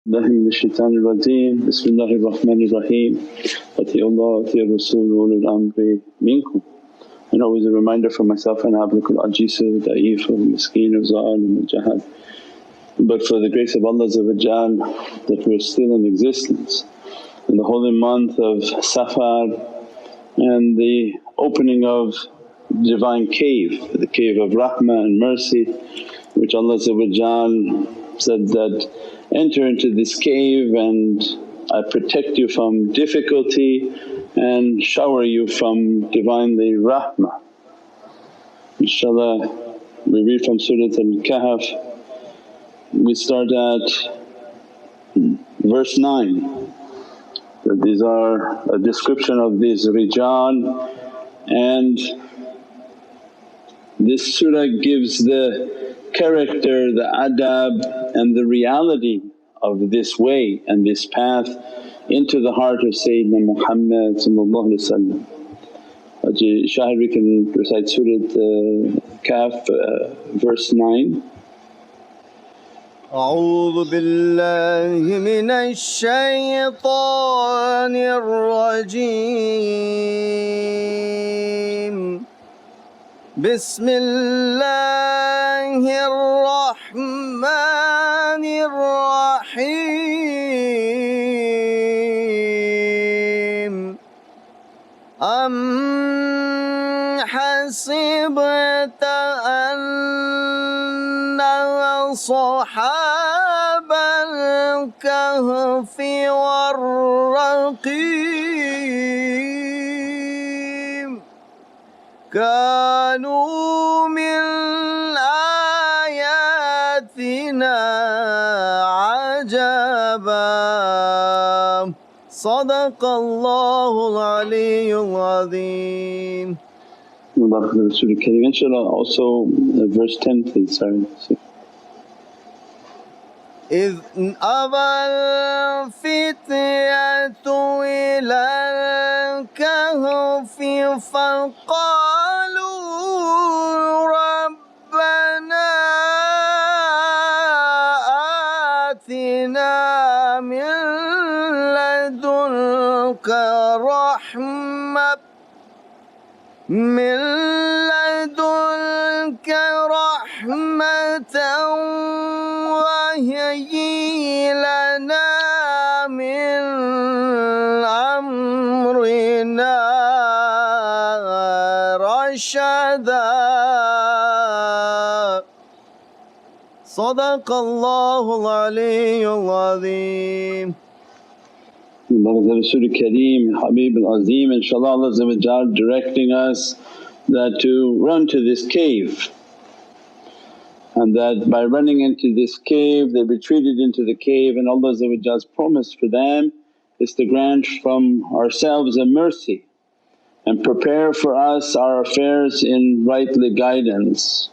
Billahi minash shaitanir rajeem. Bismillahir Rahmanir Rahim. Ati'ullah wa ati'ur Rasul wa ulul amri minkum. And always a reminder for myself and abdul ajizu, da'if, miskeen, zalim, jahad. But for the grace of Allah that we're still in existence in the holy month of Safar and the opening of divine cave, the cave of rahmah and mercy, which Allah said that, enter into this cave and I protect you from difficulty and shower you from Divinely rahmah. InshaAllah we read from Surah Al-Kahf. We start at verse 9, that these are a description of these rijal, and this surah gives the character, the adab and the reality of this way and this path into the heart of Sayyidina Muhammad. Haji Shahid, we can recite Surah Kahf verse 9. أعوذ بالله من الشيطان الرجيم بسم الله الرحمن الرحيم أم حسبت أن أصحاب الكهف والرقيم كانوا من آياتنا عجبا صدق الله العلي العظيم. Inshallah also verse 10 please, sorry. إذ أبى الفتية إلى الكهف فقالوا ربنا آتنا من لدنك رحمة وهيئ لنا من أمرنا رشدا صدق الله العلي العظيم. Rasul Kareem, Habib al-Azim, inshaAllah Allah directing us that to run to this cave, and that by running into this cave they retreated into the cave, and Allah's promise for them is to grant from ourselves a mercy and prepare for us our affairs in rightly guidance.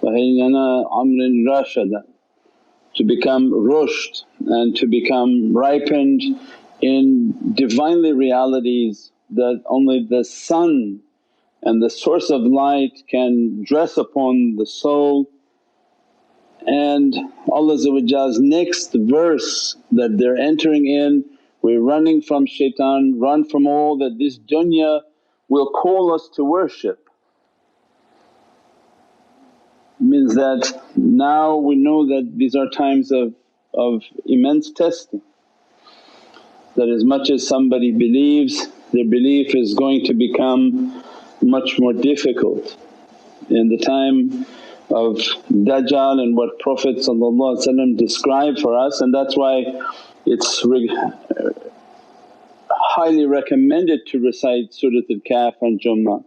وَهَيْنَنَا amrin rashada, to become rushd and to become ripened in Divinely realities that only the sun and the source of light can dress upon the soul. And Allah's next verse that they're entering in, we're running from shaitan, run from all that this dunya will call us to worship. Means that now we know that these are times of immense testing, that as much as somebody believes, their belief is going to become much more difficult. In the time of Dajjal and what Prophet described for us, and that's why it's highly recommended to recite Surah Al-Kahf on Jummah.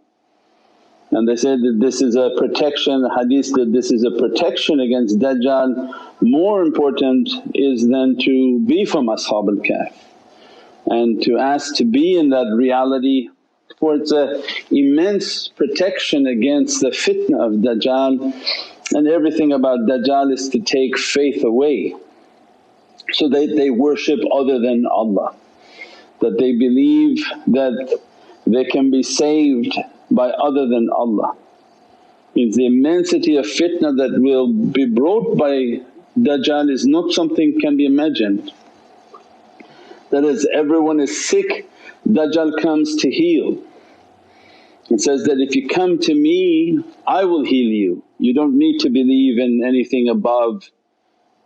And they said that this is a protection, hadith that this is a protection against Dajjal. More important is than to be from Ashab al-Kahf and to ask to be in that reality, for it's a immense protection against the fitna of Dajjal, and everything about Dajjal is to take faith away. So they worship other than Allah, that they believe that they can be saved by other than Allah. Means the immensity of fitna that will be brought by Dajjal is not something can be imagined. That is, everyone is sick, Dajjal comes to heal. It says that, if you come to me I will heal you. You don't need to believe in anything above,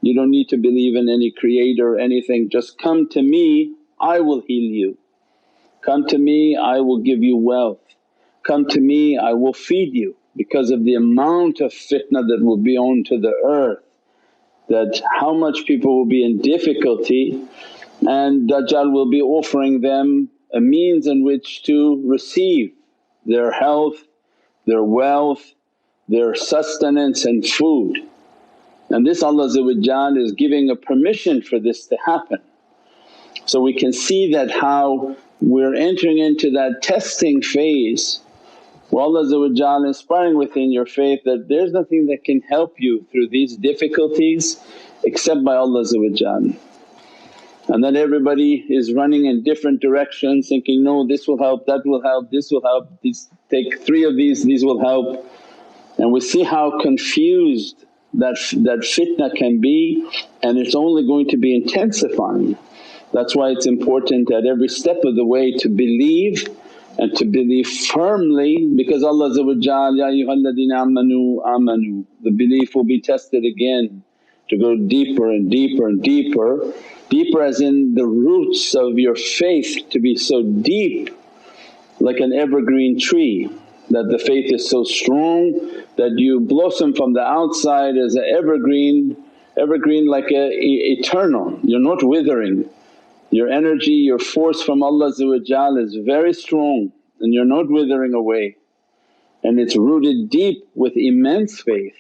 you don't need to believe in any creator or anything, just come to me I will heal you. Come to me I will give you wealth, come to me I will feed you, because of the amount of fitna that will be onto the earth, that how much people will be in difficulty, and Dajjal will be offering them a means in which to receive their health, their wealth, their sustenance and food. And this Allah is giving a permission for this to happen. So we can see that how we're entering into that testing phase where Allah inspiring within your faith that there's nothing that can help you through these difficulties except by Allah. And then everybody is running in different directions thinking, no this will help, that will help, this will help, take 3 of these will help. And we see how confused that fitna can be, and it's only going to be intensifying. That's why it's important at every step of the way to believe, and to believe firmly, because Allah, Ya ayyuhalladhina amanu amanu, the belief will be tested again to go deeper and deeper and deeper. Deeper as in the roots of your faith to be so deep, like an evergreen tree, that the faith is so strong that you blossom from the outside as an evergreen like eternal, you're not withering. Your energy, your force from Allah is very strong and you're not withering away, and it's rooted deep with immense faith.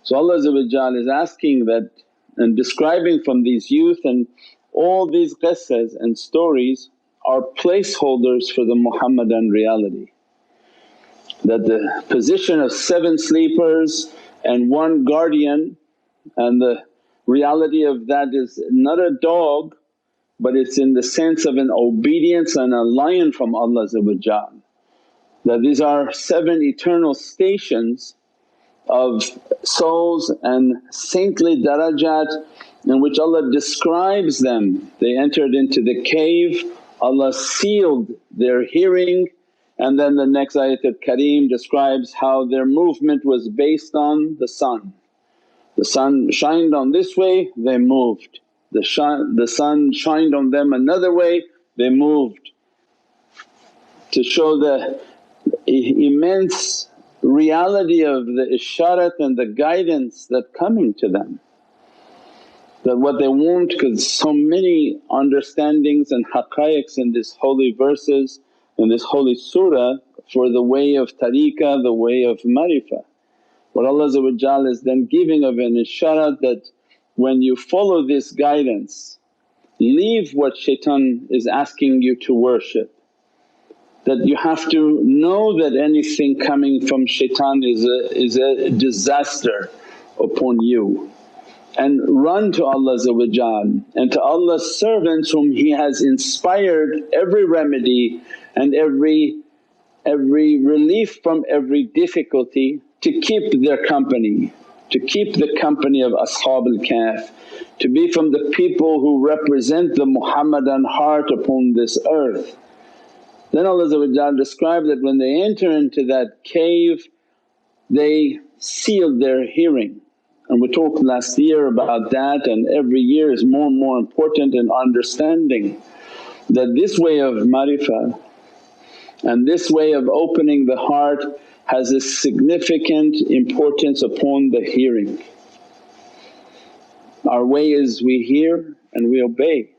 So Allah is asking that and describing from these youth, and all these qissas and stories are placeholders for the Muhammadan reality. That the position of 7 sleepers and 1 guardian, and the reality of that is not a dog but it's in the sense of an obedience and a lion from Allah. That these are 7 eternal stations of souls and saintly darajat in which Allah describes them. They entered into the cave, Allah sealed their hearing, and then the next ayatul kareem describes how their movement was based on the sun. The sun shined on this way, they moved. The sun shined on them another way, they moved, to show the immense reality of the isharat and the guidance that coming to them. That what they want, because so many understandings and haqqaiqs in these holy verses, in this holy surah, for the way of tariqah, the way of marifah. What Allah is then giving of an isharat that when you follow this guidance, leave what shaitan is asking you to worship. That you have to know that anything coming from shaitan is a disaster upon you, and run to Allah and to Allah's servants whom He has inspired every remedy and every relief from every difficulty, to keep their company, to keep the company of Ashabul Kahf, to be from the people who represent the Muhammadan heart upon this earth. Then Allah described that when they enter into that cave they sealed their hearing, and we talked last year about that, and every year is more and more important in understanding that this way of marifah and this way of opening the heart has a significant importance upon the hearing. Our way is we hear and we obey,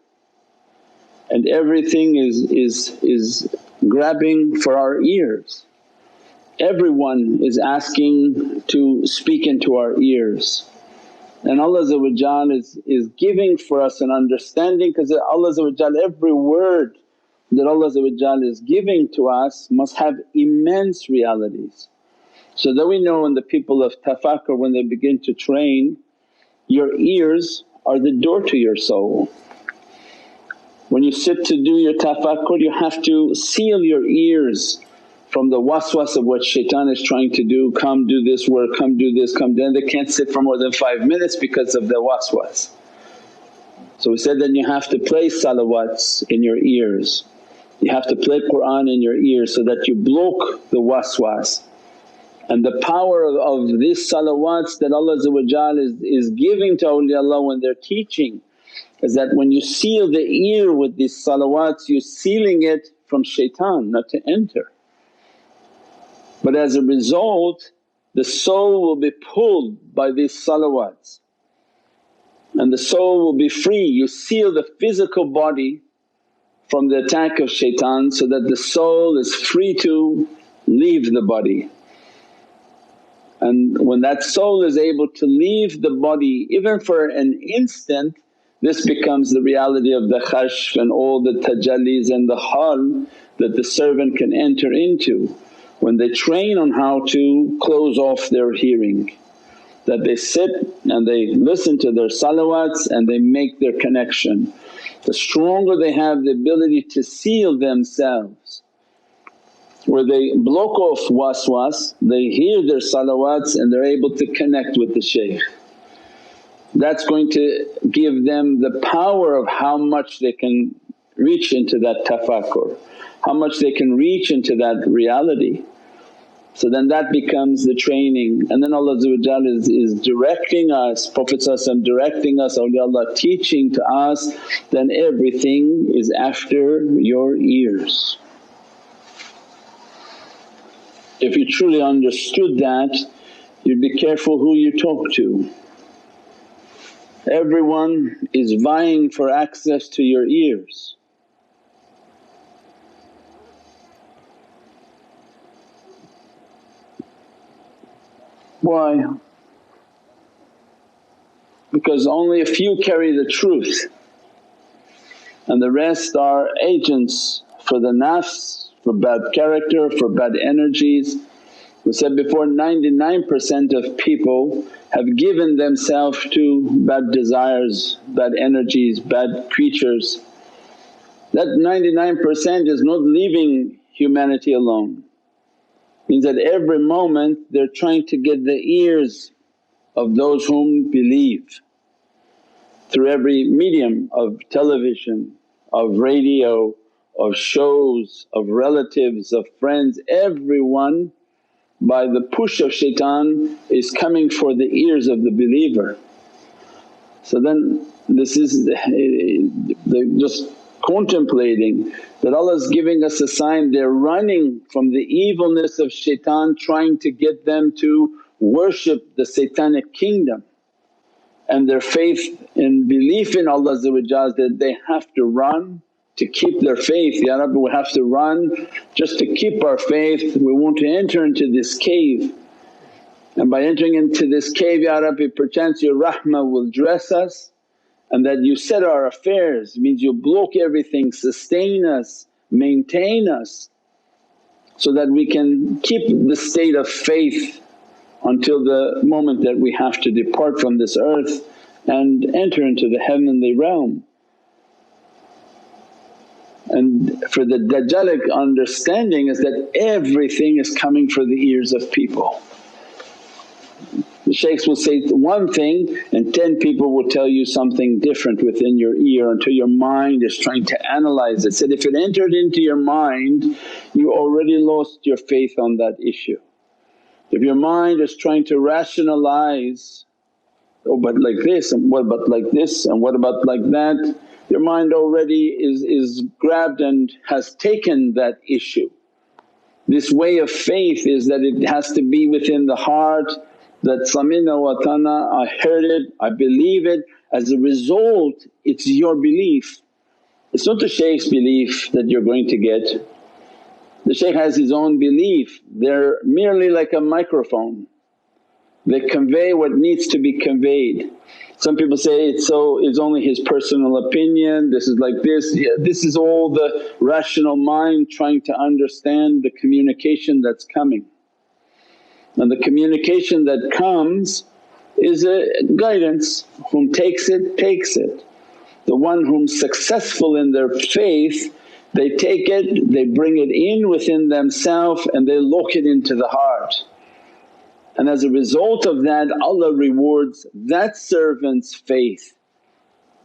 and everything is grabbing for our ears. Everyone is asking to speak into our ears, and Allah is giving for us an understanding, because Allah every word that Allah is giving to us must have immense realities. So that we know when the people of tafakkur, when they begin to train, your ears are the door to your soul. When you sit to do your tafakkur you have to seal your ears from the waswas of what shaitan is trying to do, come do this work, come do this, come then they can't sit for more than 5 minutes because of the waswas. So we said then you have to play salawats in your ears, you have to play Qur'an in your ears so that you block the waswas. And the power of these salawats that Allah is giving to awliyaullah when they're teaching is that when you seal the ear with these salawats you're sealing it from shaitan not to enter. But as a result the soul will be pulled by these salawats and the soul will be free. You seal the physical body from the attack of shaitan so that the soul is free to leave the body. And when that soul is able to leave the body even for an instant, this becomes the reality of the khashf and all the tajallis and the hal that the servant can enter into when they train on how to close off their hearing. That they sit and they listen to their salawats and they make their connection. The stronger they have the ability to seal themselves, where they block off waswas, they hear their salawats and they're able to connect with the shaykh. That's going to give them the power of how much they can reach into that tafakkur, how much they can reach into that reality. So then that becomes the training, and then Allah is directing us, Prophet directing us, awliyaullah teaching to us, then everything is after your ears. If you truly understood that, you'd be careful who you talk to. Everyone is vying for access to your ears. Why? Because only a few carry the truth and the rest are agents for the nafs, for bad character, for bad energies. We said before 99% of people have given themselves to bad desires, bad energies, bad creatures. That 99% is not leaving humanity alone. Means that every moment they're trying to get the ears of those whom believe through every medium of television, of radio, of shows, of relatives, of friends, everyone by the push of shaitan is coming for the ears of the believer. So then this is just contemplating that Allah is giving us a sign they're running from the evilness of shaitan trying to get them to worship the satanic kingdom, and their faith and belief in Allah that they have to run to keep their faith. Ya Rabbi, we have to run just to keep our faith, we want to enter into this cave. And by entering into this cave, Ya Rabbi, perchance your rahmah will dress us and that you set our affairs, means you block everything, sustain us, maintain us so that we can keep the state of faith until the moment that we have to depart from this earth and enter into the heavenly realm. And for the Dajjalic understanding is that everything is coming for the ears of people. The shaykhs will say one thing and 10 people will tell you something different within your ear until your mind is trying to analyze it. Said if it entered into your mind you already lost your faith on that issue. If your mind is trying to rationalize, oh but like this and what about like this and what about like that, your mind already is grabbed and has taken that issue. This way of faith is that it has to be within the heart that samina wa ata'na, I heard it, I believe it, as a result it's your belief. It's not the shaykh's belief that you're going to get. The shaykh has his own belief, they're merely like a microphone, they convey what needs to be conveyed. Some people say it's only his personal opinion, this is like this. Yeah, this is all the rational mind trying to understand the communication that's coming. And the communication that comes is a guidance, whom takes it, takes it. The one whom's successful in their faith, They take it, they bring it in within themselves and they lock it into the heart. And as a result of that Allah rewards that servant's faith.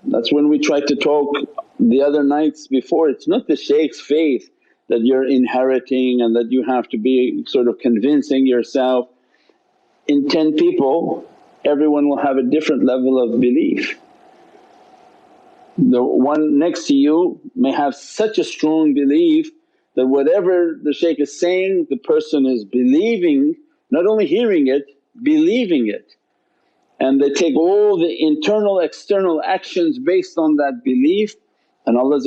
That's when we tried to talk the other nights before, it's not the shaykh's faith that you're inheriting and that you have to be sort of convincing yourself. In 10 people everyone will have a different level of belief. The one next to you may have such a strong belief that whatever the shaykh is saying the person is believing, not only hearing it, believing it. And they take all the internal external actions based on that belief, and Allah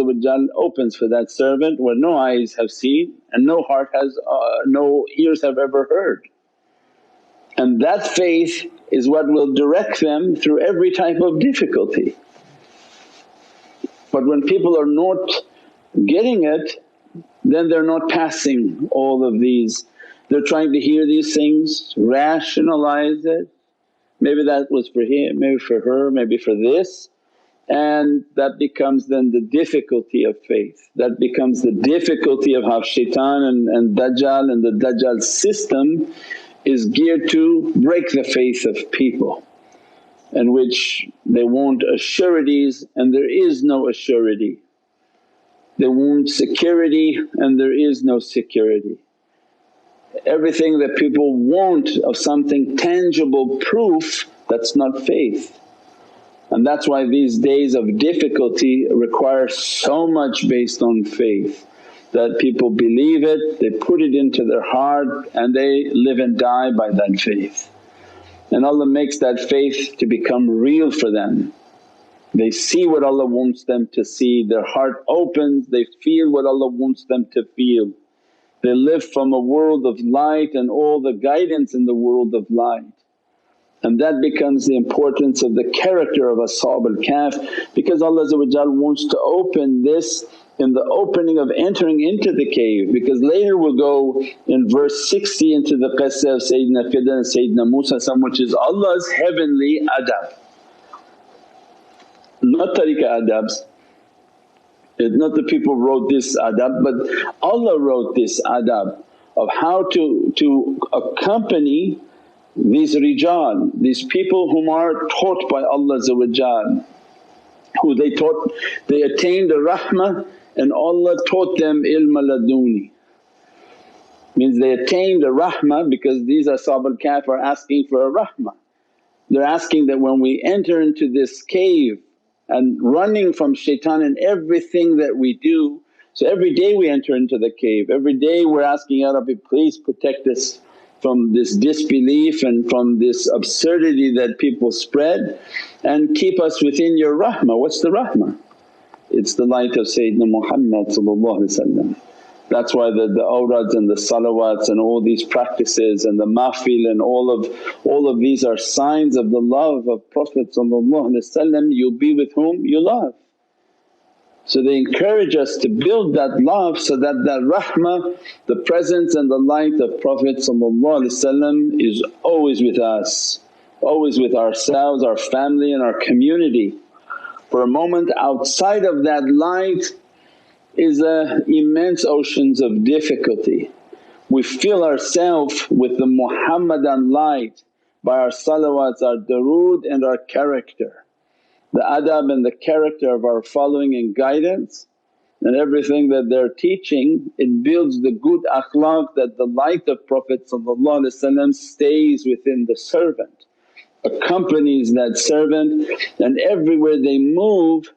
opens for that servant what no eyes have seen and no heart has, no ears have ever heard. And that faith is what will direct them through every type of difficulty. But when people are not getting it, then they're not passing all of these. They're trying to hear these things, rationalize it, maybe that was for him, maybe for her, maybe for this. And that becomes then the difficulty of faith, that becomes the difficulty of how shaitan and Dajjal and the Dajjal system is geared to break the faith of people, in which they want assurities and there is no assurity. They want security and there is no security. Everything that people want of something tangible proof, that's not faith. And that's why these days of difficulty require so much based on faith, that people believe it, they put it into their heart and they live and die by that faith. And Allah makes that faith to become real for them. They see what Allah wants them to see, their heart opens, they feel what Allah wants them to feel. They live from a world of light and all the guidance in the world of light. And that becomes the importance of the character of Ashab al-Kahf, because Allah wants to open this in the opening of entering into the cave. Because later we'll go in verse 60 into the qissa of Sayyidina Khidr and Sayyidina Musa, which is Allah's heavenly adab. Not tariqah adabs, it's not the people wrote this adab, but Allah wrote this adab of how to accompany these rijal, these people whom are taught by Allah, who they attained the rahmah and Allah taught them ilm laduni. Means they attained the rahmah because these Ashab al-Kahf are asking for a rahmah. They're asking that when we enter into this cave and running from shaitan in everything that we do. So every day we enter into the cave, every day we're asking, Ya Rabbi please protect us from this disbelief and from this absurdity that people spread, and keep us within your rahmah. What's the rahmah? It's the light of Sayyidina Muhammad. That's why the awrads and the salawats and all these practices and the mahfil and all of these are signs of the love of Prophet. You'll be with whom you love. So they encourage us to build that love so that rahmah, the presence and the light of Prophet is always with us, always with ourselves, our family and our community. For a moment outside of that light is immense oceans of difficulty. We fill ourselves with the Muhammadan light by our salawats, our durood and our character. The adab and the character of our following and guidance and everything that they're teaching, it builds the good akhlaq that the light of Prophet stays within the servant, accompanies that servant, and everywhere they move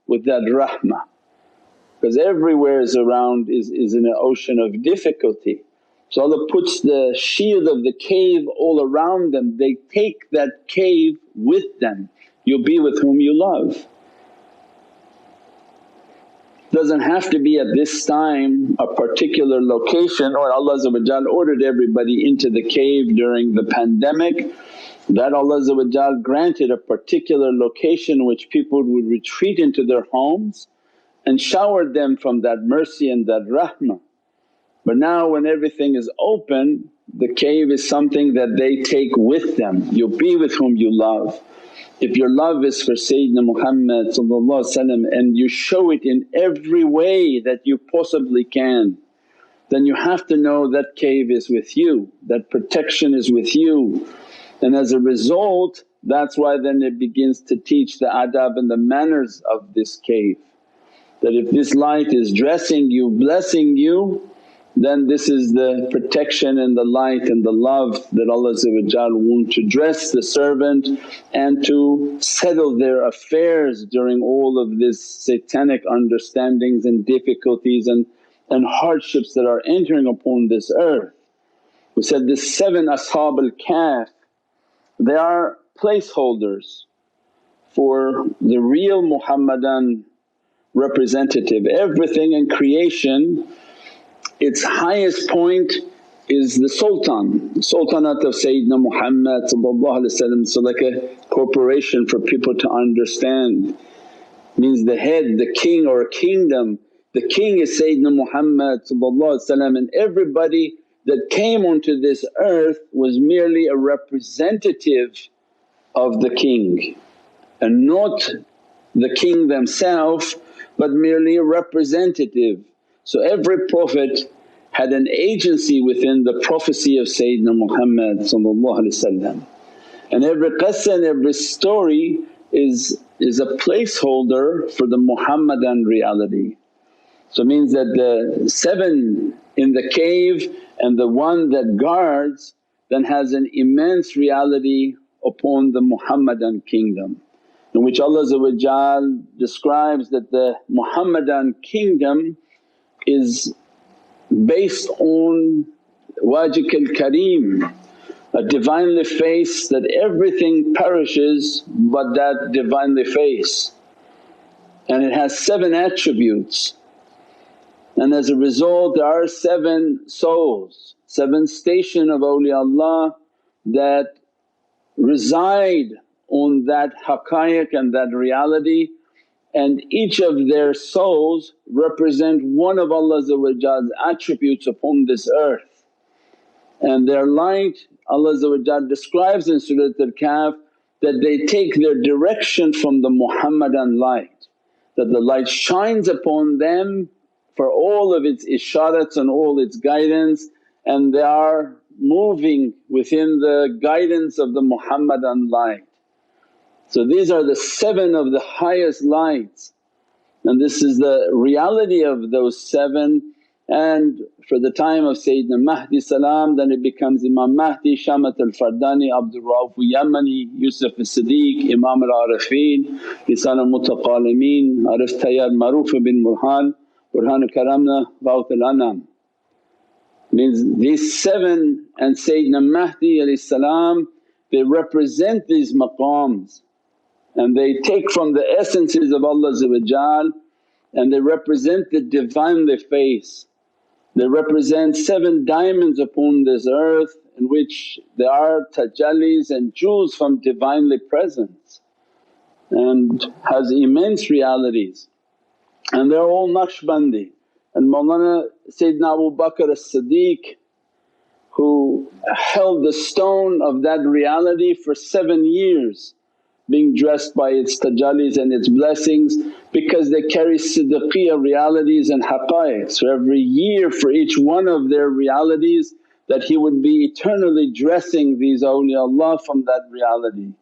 with that rahmah. Because everywhere is around is in an ocean of difficulty. So Allah puts the shield of the cave all around them, they take that cave with them. You'll be with whom you love. Doesn't have to be at this time a particular location, or Allah ordered everybody into the cave during the pandemic, that Allah granted a particular location which people would retreat into their homes and showered them from that mercy and that rahmah. But now when everything is open, the cave is something that they take with them, you'll be with whom you love. If your love is for Sayyidina Muhammad and you show it in every way that you possibly can, then you have to know that cave is with you, that protection is with you. And as a result, that's why then it begins to teach the adab and the manners of this cave. That if this light is dressing you, blessing you, then this is the protection and the light and the love that Allah want to dress the servant and to settle their affairs during all of this satanic understandings and difficulties and hardships that are entering upon this earth. We said the 7 Ashab al-Kahf, they are placeholders for the real Muhammadan representative. Everything in creation, its highest point is the sultanate of Sayyidina Muhammad. So like a corporation for people to understand, means the head, the king or a kingdom. The king is Sayyidina Muhammad, and everybody that came onto this earth was merely a representative of the king and not the king themselves but merely a representative. So every prophet had an agency within the prophecy of Sayyidina Muhammad, and every qissa and every story is a placeholder for the Muhammadan reality. So it means that the 7 in the cave and the one that guards then has an immense reality upon the Muhammadan Kingdom, in which Allah describes that the Muhammadan Kingdom is based on Wajik al-Kareem, a Divinely face that everything perishes but that Divinely face, and it has 7 attributes. And as a result there are 7 souls, 7 station of awliyaullah that reside on that haqqaiq and that reality, and each of their souls represent one of Allah's attributes upon this earth. And their light Allah describes in Surah Al-Kahf that they take their direction from the Muhammadan light, that the light shines upon them for all of its isharats and all its guidance, and they are moving within the guidance of the Muhammadan light. So these are the 7 of the highest lights, and this is the reality of those 7. And for the time of Sayyidina Mahdi then it becomes Imam Mahdi, Shamat al-Fardani, Abdul Rauf Yamani, Yusuf al-Siddiq, Imam al-Arifin, Lisan al-Mutaqalimeen, Arif Tayyar Maruf bin Burhan, Burhan al-Karamna, Ghawth al-Anam. Means these 7 and Sayyidina Mahdi they represent these maqams, and they take from the essences of Allah and they represent the Divinely face. They represent 7 diamonds upon this earth in which there are tajallis and jewels from Divinely presence and has immense realities, and they're all Naqshbandi. And Mawlana Sayyidina Abu Bakr as-Siddiq, who held the stone of that reality for 7 years, being dressed by its tajallis and its blessings, because they carry siddiqiyya realities and haqqaiq. So every year for each one of their realities that he would be eternally dressing these awliyaullah from that reality.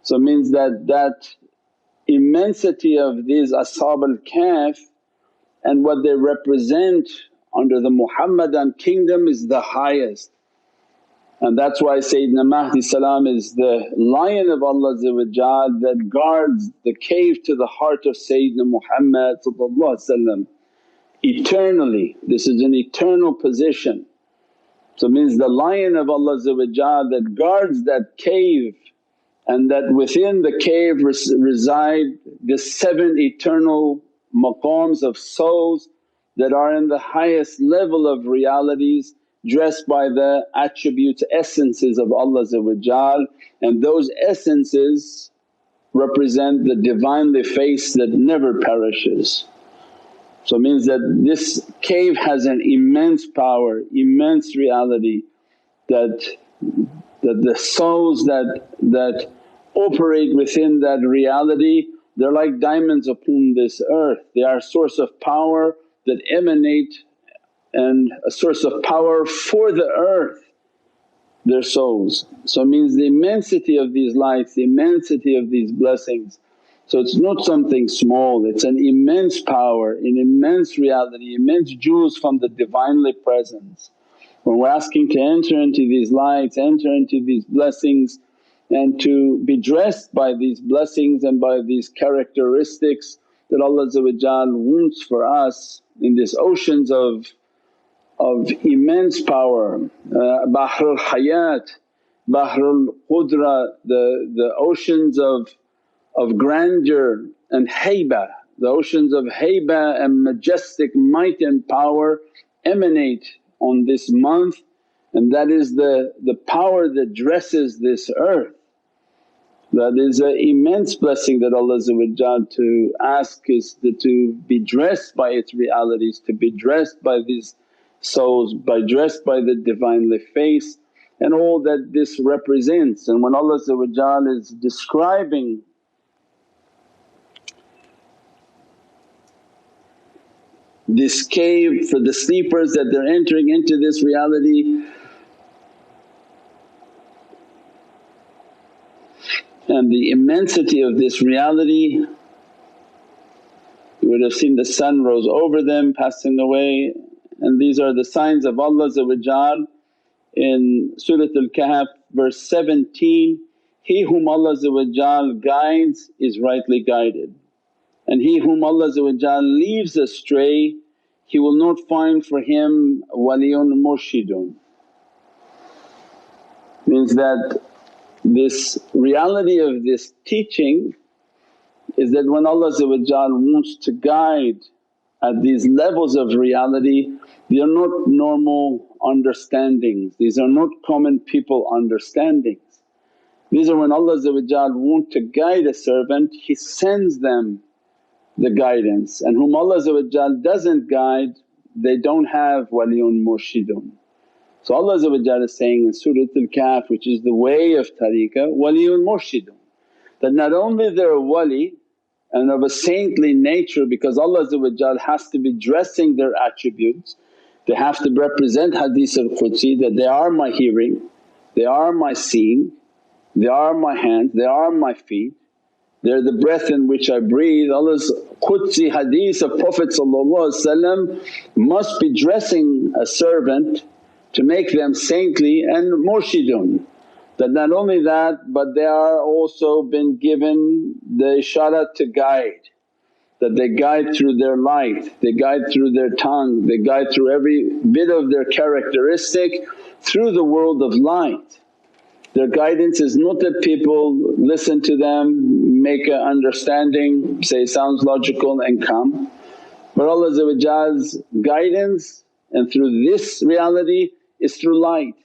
So it means that immensity of these Ashab al-Kahf and what they represent under the Muhammadan Kingdom is the highest. And that's why Sayyidina Mahdi is the lion of Allah that guards the cave to the heart of Sayyidina Muhammad eternally. This is an eternal position. So it means the lion of Allah that guards that cave, and that within the cave reside the 7 eternal maqams of souls that are in the highest level of realities, dressed by the attributes, essences of Allah, and those essences represent the Divinely face that never perishes. So it means that this cave has an immense power, immense reality, that the souls that operate within that reality, they're like diamonds upon this earth. They are a source of power that emanate and a source of power for the earth, their souls. So it means the immensity of these lights, the immensity of these blessings. So it's not something small, it's an immense power, an immense reality, immense jewels from the Divinely Presence. When we're asking to enter into these lights, enter into these blessings and to be dressed by these blessings and by these characteristics that Allah wants for us in these oceans of immense power, Bahrul Hayat, Bahrul Qudra, the oceans of grandeur and haybah, the oceans of haybah and majestic might and power emanate on this month, and that is the power that dresses this earth. That is an immense blessing that Allah to ask is to be dressed by its realities, to be dressed by these souls, by dressed by the Divinely Face and all that this represents. And when Allah is describing this cave for the sleepers that they're entering into this reality, and the immensity of this reality, you would have seen the sun rose over them passing away, and these are the signs of Allah in Surah Al-Kahf verse 17, he whom Allah guides is rightly guided, and he whom Allah leaves astray he will not find for him Waliyyun Murshidun. Means that this reality of this teaching is that when Allah wants to guide at these levels of reality, they are not normal understandings, these are not common people understandings. These are when Allah wants to guide a servant, He sends them the guidance, and whom Allah doesn't guide they don't have Waliyyun Murshidun. So Allah is saying in Surah Al-Kahf, which is the way of tariqah, Waliyyun Murshidun, that not only they're a wali and of a saintly nature because Allah has to be dressing their attributes, they have to represent Hadith al-Qudsi that they are my hearing, they are my seeing, they are my hands, they are my feet, they're the breath in which I breathe. Allah's Qudsi hadith of Prophet must be dressing a servant to make them saintly and murshidun. That not only that but they are also been given the isharat to guide, that they guide through their light, they guide through their tongue, they guide through every bit of their characteristic through the world of light. Their guidance is not that people listen to them, make an understanding, say sounds logical and come, but Allah's guidance and through this reality is through light.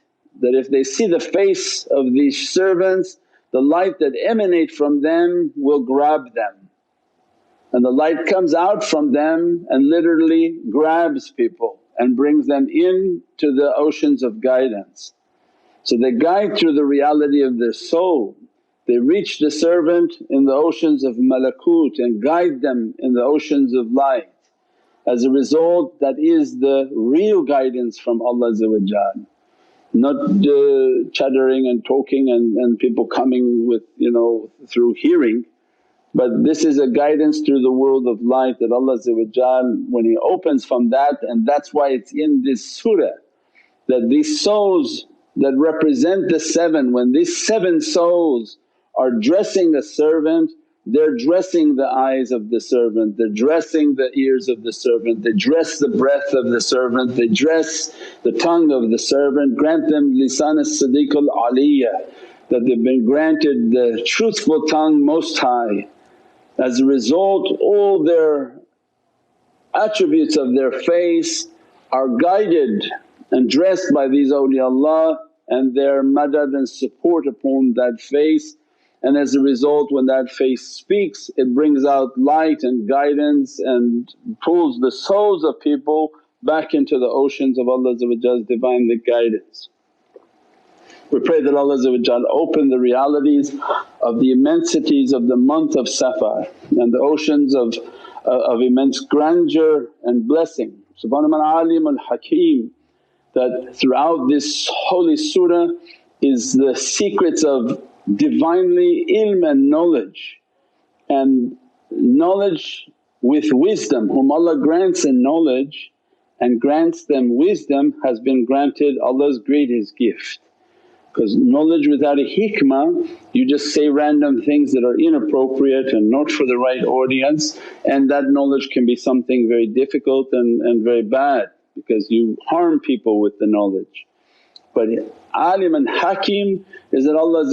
That if they see the face of these servants, the light that emanate from them will grab them, and the light comes out from them and literally grabs people and brings them into the oceans of guidance. So they guide through the reality of their soul, they reach the servant in the oceans of malakut and guide them in the oceans of light. As a result, that is the real guidance from Allah, not chattering and talking and people coming with through hearing. But this is a guidance through the world of light that Allah when He opens from that, and that's why it's in this surah that these souls that represent the seven, when these seven souls are dressing a servant, they're dressing the eyes of the servant, they're dressing the ears of the servant, they dress the breath of the servant, they dress the tongue of the servant. Grant them lisan as-siddiq al-aliyya, that they've been granted the truthful tongue most high. As a result, all their attributes of their face are guided and dressed by these awliyaullah and their madad and support upon that face. And as a result, when that face speaks, it brings out light and guidance and pulls the souls of people back into the oceans of Allah's Divinely guidance. We pray that Allah open the realities of the immensities of the month of Safar and the oceans of immense grandeur and blessing. Subhanallah Alimul Hakim, that throughout this holy surah is the secrets of Divinely ilm and knowledge with wisdom. Whom Allah grants in knowledge and grants them wisdom has been granted Allah's greatest gift. Because knowledge without a hikmah, you just say random things that are inappropriate and not for the right audience, and that knowledge can be something very difficult and very bad because you harm people with the knowledge. But alim and hakim is that Allah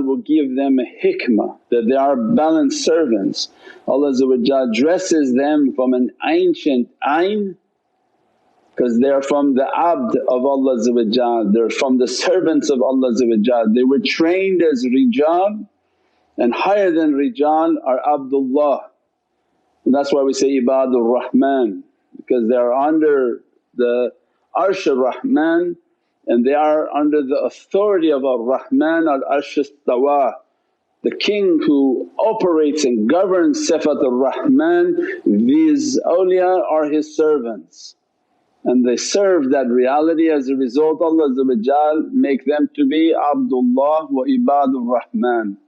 will give them a hikmah, that they are balanced servants. Allah dresses them from an ancient ayn, because they are from the abd of Allah, they're from the servants of Allah. They were trained as rijal, and higher than rijal are Abdullah. And that's why we say ibadur Rahman, because they are under the arsh ar-Rahman and they are under the authority of ar-Rahman al-arsh istawa. The king who operates and governs Sifat ar-Rahman, these awliya are his servants and they serve that reality. As a result Allah make them to be Abdullah wa ibadur Rahman.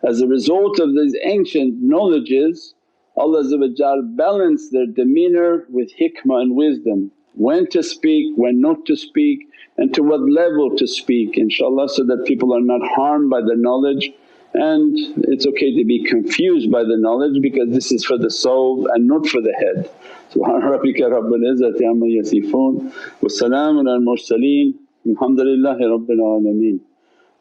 As a result of these ancient knowledges, Allah balanced their demeanour with hikmah and wisdom, when to speak, when not to speak and to what level to speak, inshaAllah, so that people are not harmed by the knowledge. And it's okay to be confused by the knowledge because this is for the soul and not for the head. Subhana rabbika rabbil izzati amma yasifoon wa salaamun al mursaleen walhamdulillahi rabbil alameen.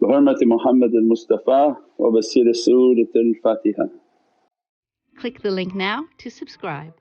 Bi hurmati Muhammadan Mustafa wa basira Surat al-Fatiha. Click the link now to subscribe.